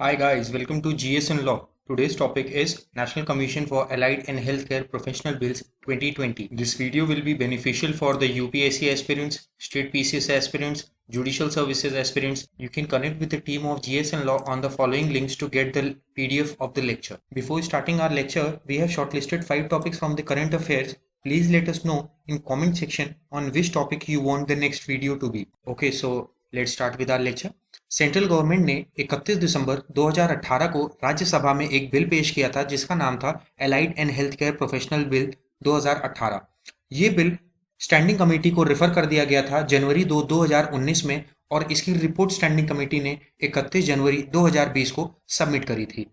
Hi guys, welcome to GSN Law. Today's topic is National Commission for Allied and Healthcare Professional Bills 2020. This video will be beneficial for the UPSC aspirants, state PCS aspirants, judicial services aspirants. You can connect with the team of GSN Law on the following links to get the PDF of the lecture. Before starting our lecture, we have shortlisted 5 topics from the current affairs. Please let us know in comment section on which topic you want the next video to be. Okay, so let's start with our lecture. Central government ने 31 दिसंबर 2018 को राज्यसभा में एक bill पेश किया था जिसका नाम था allied and health care professional bill 2018। ये बिल स्टैंडिंग कमेटी को रेफर कर दिया गया था जनवरी 2019 में और इसकी रिपोर्ट स्टैंडिंग कमेटी ने 31 जनवरी 2020 को सबमिट करी थी।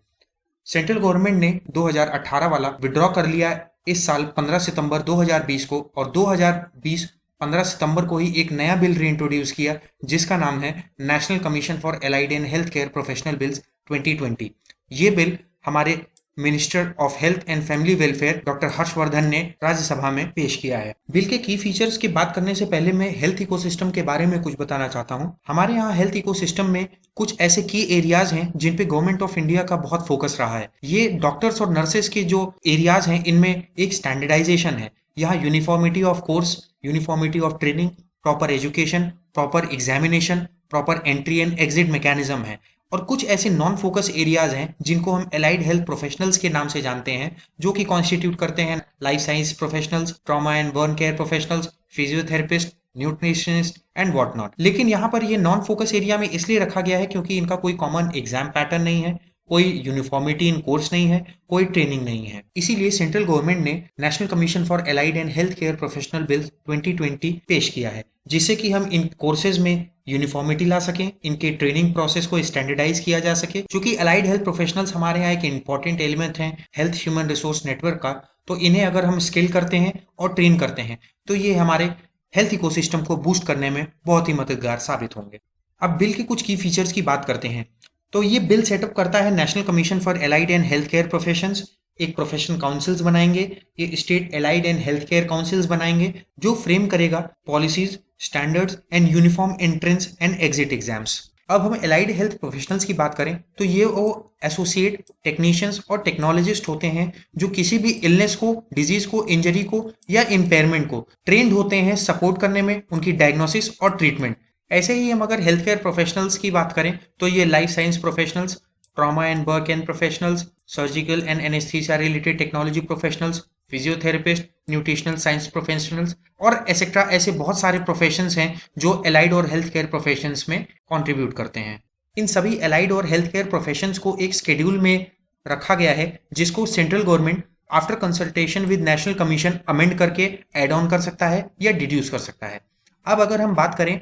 सेंट्रल गवर्नमेंट ने 2018 वाला विड्रॉ कर लिया इस साल 15 सितंबर 2020 को और 2020 15 सितंबर को ही एक नया बिल रीइंट्रोड्यूस किया जिसका नाम है national commission for allied and health care professional bills 2020। ये बिल हमारे minister of health and family welfare doctor Harshvardhan ने राज्यसभा में पेश किया है। बिल के की फीचर्स की बात करने से पहले मैं हेल्थ इकोसिस्टम के बारे में कुछ बताना चाहता हूँ। हमारे यहाँ हेल्थ इकोसिस्टम में कुछ ऐसे की एरियाज हैं जिन पे गवर्नमेंट ऑफ इंडिया का बहुत फोकस रहा है। ये डॉक्टर्स और नर्सेस के जो एरियाज हैं इनमें एक स्टैंडर्डाइजेशन है। यहाँ uniformity of course, uniformity of training, proper education, proper examination, proper entry and exit mechanism है। और कुछ ऐसे नॉन फोकस एरियाज हैं जिनको हम एलाइड हेल्थ प्रोफेशनल्स के नाम से जानते हैं, जो कि कॉन्स्टिट्यूट करते हैं life science professionals, trauma and burn care professionals, physiotherapist, nutritionist and what not. लेकिन यहाँ पर ये नॉन फोकस एरिया में इसलिए रखा गया है क्योंकि इनका कोई कॉमन एग्जाम पैटर्न नहीं है, कोई यूनिफॉर्मिटी इन कोर्स नहीं है, कोई ट्रेनिंग नहीं है। इसीलिए सेंट्रल गवर्नमेंट ने national commission for allied and health care professional bill 2020 पेश किया है, जिससे कि हम इन कोर्सेज में यूनिफॉर्मिटी ला सकें, इनके ट्रेनिंग प्रोसेस को स्टैंडर्डाइज किया जा सके। क्योंकि अलाइड हेल्थ प्रोफेशनल्स हमारे यहाँ एक इंपॉर्टेंट एलिमेंट हैं हेल्थ ह्यूमन रिसोर्स नेटवर्क का, तो इन्हें अगर हम स्किल करते हैं और ट्रेन करते हैं तो ये हमारे हेल्थ इकोसिस्टम को बूस्ट करने में बहुत ही मददगार साबित होंगे। अब बिल के कुछ की फीचर्स की बात करते हैं। तो ये बिल सेटअप करता है national commission for allied and health care professions, एक प्रोफेशनल काउंसिल्स बनाएंगे, ये state allied and health care councils बनाएंगे जो फ्रेम करेगा policies, standards and uniform entrance and exit exams. अब हम एलाइड हेल्थ प्रोफेशनल्स की बात करें तो ये वो एसोसिएट टेक्नीशियंस और टेक्नोलॉजिस्ट होते हैं जो किसी भी इलनेस को, डिजीज को, इंजरी को या इम्पेयरमेंट को ट्रेंड होते हैं सपोर्ट करने में, उनकी डायग्नोसिस और ट्रीटमेंट। ऐसे ही हम अगर हेल्थ केयर प्रोफेशनल्स की बात करें तो ये life science professionals, trauma and burn care professionals, surgical and anaesthesia related technology professionals, physiotherapist, nutritional science professionals और एक्सेट्रा ऐसे बहुत सारे प्रोफेशंस हैं जो एलाइड और हेल्थ केयर प्रोफेशंस में कंट्रीब्यूट करते हैं। इन सभी एलाइड और हेल्थ केयर प्रोफेशंस को एक शेड्यूल में रखा गया है जिसको central government after consultation with national commission amend करके एड ऑन कर सकता है या डिड्यूस कर सकता है। अब अगर हम बात करें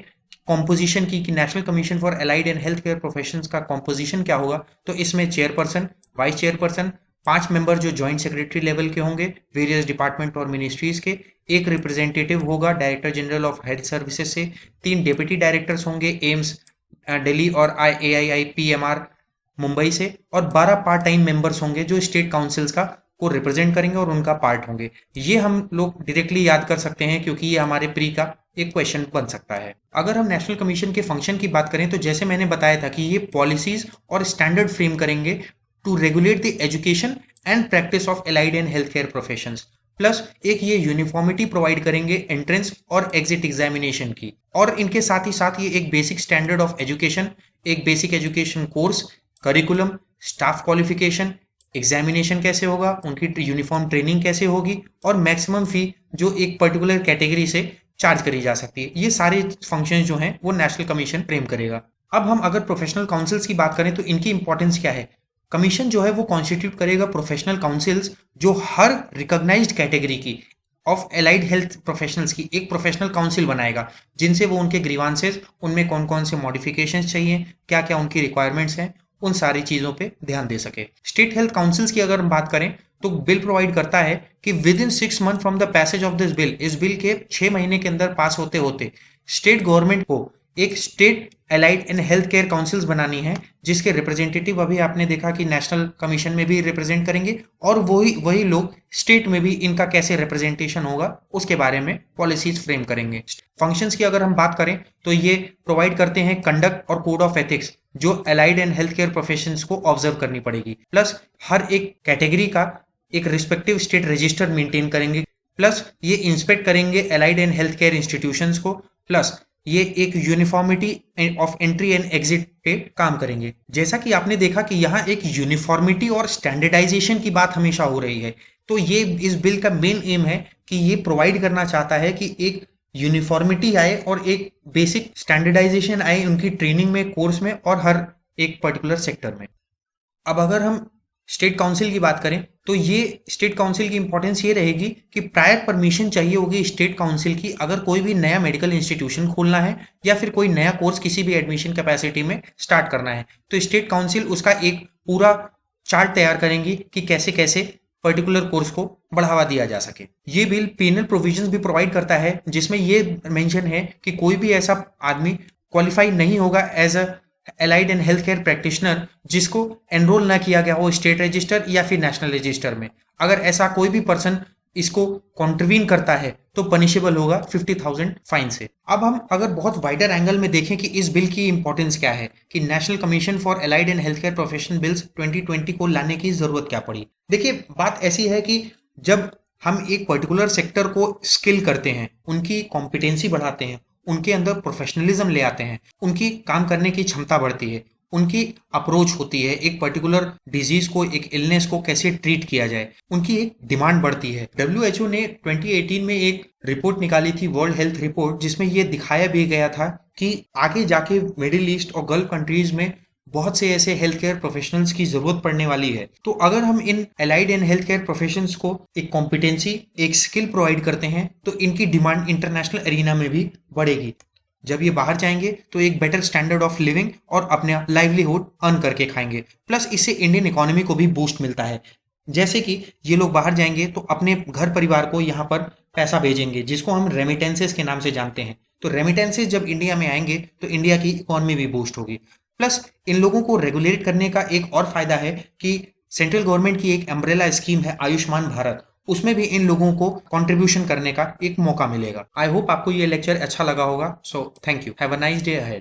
कॉम्पोजिशन की कि national commission for allied and health care professions का कॉम्पोजिशन क्या होगा, तो इसमें चेयरपर्सन, वाइस चेयरपर्सन, 5 मेंबर जो ज्वाइंट सेक्रेटरी लेवल के होंगे वेरियस डिपार्टमेंट और मिनिस्ट्रीज के, एक रिप्रेजेंटेटिव होगा director general of health services से, 3 डेप्यूटी डायरेक्टर्स होंगे एम्स दिल्ली और AIIPMR मुंबई से, और 12 पार्ट टाइम मेंबर्स होंगे जो स्टेट काउंसिल्स का को रिप्रेजेंट करेंगे और उनका पार्ट होंगे। ये हम लोग डायरेक्टली याद कर सकते हैं क्योंकि ये हमारे प्री का एक क्वेश्चन बन सकता है। अगर हम नेशनल कमीशन के फंक्शन की बात करें तो जैसे मैंने बताया था कि ये पॉलिसीज और स्टैंडर्ड फ्रेम करेंगे to regulate the education and practice of allied and health care professions, plus एक ये यूनिफॉर्मिटी प्रोवाइड करेंगे एंट्रेंस और एग्जिट एग्जामिनेशन की, और इनके साथ ही साथ ये एक बेसिक स्टैंडर्ड ऑफ एजुकेशन, एक basic education course, curriculum, staff qualification, examination कैसे होगा, उनकी यूनिफॉर्म ट्रेनिंग कैसे होगी और मैक्सिमम फी जो एक पर्टिकुलर कैटेगरी से चार्ज करी जा सकती है, ये सारे फंक्शंस जो हैं वो नेशनल कमीशन फ्रेम करेगा। अब हम अगर प्रोफेशनल काउंसिल्स की बात करें तो इनकी इंपॉर्टेंस क्या है। कमीशन जो है वो कॉन्स्टिट्यूट करेगा प्रोफेशनल काउंसिल्स जो हर रिकॉग्नाइज्ड कैटेगरी की ऑफ एलाइड हेल्थ प्रोफेशनल्स की एक प्रोफेशनल काउंसिल बनाएगा, जिनसे वो उनके ग्रीवांसेस, उनमें कौन कौन से मॉडिफिकेशंस चाहिए, क्या क्या उनकी रिक्वायरमेंट्स हैं, उन सारी चीजों पे ध्यान दे सके। स्टेट हेल्थ काउंसिल्स की अगर हम बात करें तो बिल प्रोवाइड करता है कि with in 6 month from the passage of this bill, इस बिल के 6 महीने के अंदर पास होते होते स्टेट गवर्नमेंट को एक state allied and health care councils बनानी है, जिसके रिप्रेजेंटेटिव अभी आपने देखा कि नेशनल कमीशन में भी रिप्रेजेंट करेंगे, और वही वही लोग स्टेट में भी इनका कैसे रिप्रेजेंटेशन होगा उसके बारे में पॉलिसीज फ्रेम करेंगे। फंक्शंस की अगर हम बात करें तो ये प्रोवाइड करते हैं कंडक्ट और कोड ऑफ एथिक्स, जो allied and health care professions को ऑब्जर्व करनी पड़ेगी। प्लस हर एक कैटेगरी का एक रिस्पेक्टिव स्टेट रजिस्टर मेंटेन करेंगे। प्लस ये इंस्पेक्ट करेंगे allied and health care institutions को। प्लस ये एक uniformity of entry and exit पे काम करेंगे। जैसा कि आपने देखा कि यहाँ एक यूनिफॉर्मिटी और स्टैंडर्डाइजेशन की बात हमेशा हो रही है, तो ये इस बिल का मेन एम है कि ये प्रोवाइड करना चाहता है कि एक यूनिफॉर्मिटी आए और एक बेसिक स्टैंडर्डाइजेशन आए उनकी ट्रेनिंग में, कोर्स में और हर एक पर्टिकुलर सेक्टर में। अब अगर हम स्टेट काउंसिल की बात करें तो ये स्टेट काउंसिल की इंपॉर्टेंस ये रहेगी कि प्रायर परमिशन चाहिए होगी स्टेट काउंसिल की, अगर कोई भी नया मेडिकल इंस्टीट्यूशन खोलना है या फिर कोई नया कोर्स किसी भी एडमिशन कैपेसिटी में स्टार्ट करना है, तो स्टेट काउंसिल उसका एक पूरा चार्ट तैयार करेंगी कि कैसे कैसे पर्टिकुलर कोर्स को बढ़ावा दिया जा सके। ये बिल पेनल प्रोविजंस भी प्रोवाइड करता है, जिसमें ये मेंशन है कि कोई भी ऐसा आदमी क्वालिफाई नहीं होगा as a allied and health care practitioner जिसको एनरोल ना किया गया हो स्टेट रजिस्टर या फिर नेशनल रजिस्टर में। अगर ऐसा कोई भी पर्सन इसको कॉन्ट्रीवीन करता है तो पनिशेबल होगा 50,000 फाइन से। अब हम अगर बहुत वाइडर एंगल में देखें कि इस बिल की इंपॉर्टेंस क्या है, कि national commission for allied and health care professional bills 2020 को लाने की जरूरत क्या पड़ी। देखिए, बात ऐसी है कि जब हम एक पर्टिकुलर सेक्टर को स्किल करते हैं, उनकी कॉम्पिटेंसी बढ़ाते हैं, उनके अंदर प्रोफेशनलिज्म ले आते हैं, उनकी काम करने की क्षमता बढ़ती है, उनकी अप्रोच होती है एक पर्टिकुलर डिजीज को, एक इलनेस को कैसे ट्रीट किया जाए, उनकी एक डिमांड बढ़ती है। WHO ने 2018 में एक रिपोर्ट निकाली थी, वर्ल्ड हेल्थ रिपोर्ट, जिसमें ये दिखाया भी गया था कि आगे जाके मिडिल ईस्ट और गल्फ कंट्रीज में बहुत से ऐसे हेल्थ केयर प्रोफेशनल्स की जरूरत पड़ने वाली है। तो अगर हम इन allied and health care professions को एक कॉम्पिटेंसी, एक स्किल प्रोवाइड करते हैं, तो इनकी डिमांड इंटरनेशनल एरिना में भी बढ़ेगी। जब ये बाहर जाएंगे तो एक बेटर स्टैंडर्ड ऑफ लिविंग और अपना लाइवलीहुड अर्न करके खाएंगे। प्लस इससे इंडियन इकोनॉमी को भी बूस्ट मिलता है। जैसे कि ये लोग बाहर जाएंगे तो अपने घर परिवार को यहाँ पर पैसा भेजेंगे, जिसको हम रेमिटेंसेस के नाम से जानते हैं। तो रेमिटेंसेस जब इंडिया में आएंगे तो इंडिया की इकोनॉमी भी बूस्ट होगी। प्लस इन लोगों को रेगुलेट करने का एक और फायदा है कि सेंट्रल गवर्नमेंट की एक अम्ब्रेला स्कीम है आयुष्मान भारत, उसमें भी इन लोगों को कंट्रीब्यूशन करने का एक मौका मिलेगा। आई होप आपको ये लेक्चर अच्छा लगा होगा। So thank you, have a nice day ahead.